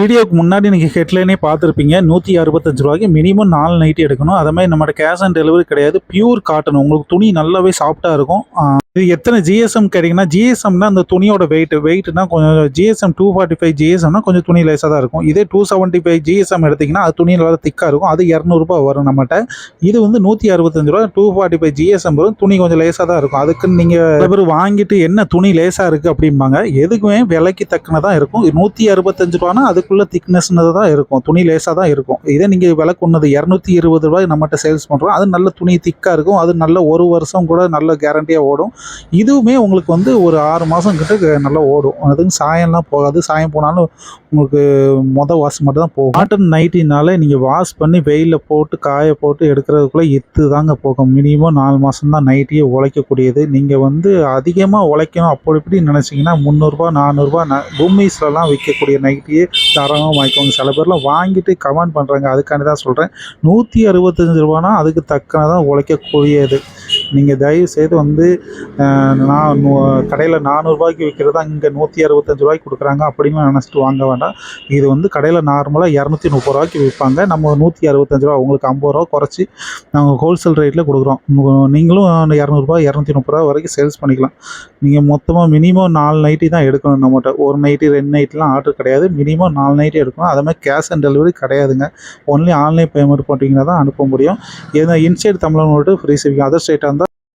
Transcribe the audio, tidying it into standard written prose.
வீடியோக்கு முன்னாடி நீங்கள் ஹெட்லைனே பார்த்துருப்பீங்க. ரூ. 165 மினிமம் 4 நைட்டி எடுக்கணும். அதே மாதிரி நம்மகிட்ட கேஷ் ஆன் டெலிவரி கிடையாது. Pure cotton. உங்களுக்கு துணி நல்லாவே சாஃப்ட்டா இருக்கும். இது எத்தனை ஜிஎஸ்எம் கேட்டிங்கன்னா, ஜிஎஸ்எம்னா அந்த துணியோட வெயிட்னா கொஞ்சம் ஜிஎஸ்எம் 245 ஜிஎஸ்எம்னா கொஞ்சம் துணி லேசாக தான் இருக்கும். இதே 275 ஜிஎஸ்எம் எடுத்திங்கன்னா அது துணி நல்லா திக்காக இருக்கும். அது ரூ. 200 வரும் நம்மகிட்ட. இது வந்து ரூ. 165 245 ஜிஎஸ்எம் வரும். துணி கொஞ்சம் லேசாக தான் இருக்கும். அதுக்குன்னு நீங்கள் சில பேர் வாங்கிட்டு என்ன துணி லேசாக இருக்குது அப்படிம்பாங்க. எதுக்குமே விலைக்கு தக்கனதான் இருக்கும். ரூ. 165 அதுக்குள்ள திக்னஸ்னு தான் இருக்கும். துணி லேசாக தான் இருக்கும். இதே நீங்கள் விலை கொண்டது ரூ. 220 நம்மகிட்ட சேல்ஸ் பண்ணுறோம். அது நல்ல துணி திக்காக இருக்கும். அது நல்ல 1 வருஷம் கூட நல்ல கேரண்டியாக ஓடும். இதுவுமே உங்களுக்கு வந்து ஒரு 6 மாதம் கிட்ட நல்லா ஓடும். அதுவும் சாயம்லாம் போகாது. சாயம் போனாலும் உங்களுக்கு வாஷ் மட்டும் தான் போகும். காட்டன் நைட்டினால நீங்கள் வாஷ் பண்ணி வெயிலில் போட்டு காய போட்டு எடுக்கிறதுக்குள்ளே எத்து தாங்க போகும். மினிமம் 4 மாதம் தான் நைட்டியே உழைக்கக்கூடியது. நீங்கள் வந்து அதிகமாக உழைக்கணும் அப்படி இப்படி நினச்சிங்கன்னா ரூ. 300 400 பூமிஸ்லாம் விற்கக்கூடிய நைட்டியே தாராளமாக வாங்கிக்கோங்க. சில பேர்லாம் வாங்கிட்டு கமெண்ட் பண்ணுறாங்க. அதுக்காண்டி தான் சொல்கிறேன். ரூ. 165 அதுக்கு தக்கனதான் உழைக்கக்கூடியது. நீங்கள் தயவு செய்து வந்து நான் கடையில் 400 விற்கிறதா இங்கே ரூ. 165 கொடுக்குறாங்க அப்படின்னு நினச்சிட்டு வாங்க வேண்டாம். இது வந்து கடையில் நார்மலாக ரூ. 230 விற்பாங்க. நம்ம ரூ. 165 உங்களுக்கு ரூ. 50 குறைச்சி நாங்கள் ஹோல்சேல் ரேட்டில் கொடுக்குறோம். நீங்களும் ரூ. 200 230 வரைக்கும் சேல்ஸ் பண்ணிக்கலாம். நீங்கள் மொத்தமாக மினிமம் 4 நைட்டி தான் எடுக்கணும். நம்மகிட்ட ஒரு நைட்டி 2 நைட்டிலாம் ஆர்டர் கிடையாது. மினிமம் 4 நைட்டி எடுக்கணும். அதே மாதிரி கேஷ் ஆன் டெலிவரி கிடையாதுங்க. ஒன்லி ஆன்லைன் பேமெண்ட் போட்டிங்கன்னா தான் அனுப்ப முடியும். ஏன்னா inside Tamil Nadu free shipping. Other ஸ்டேட்டாக இருந்தால்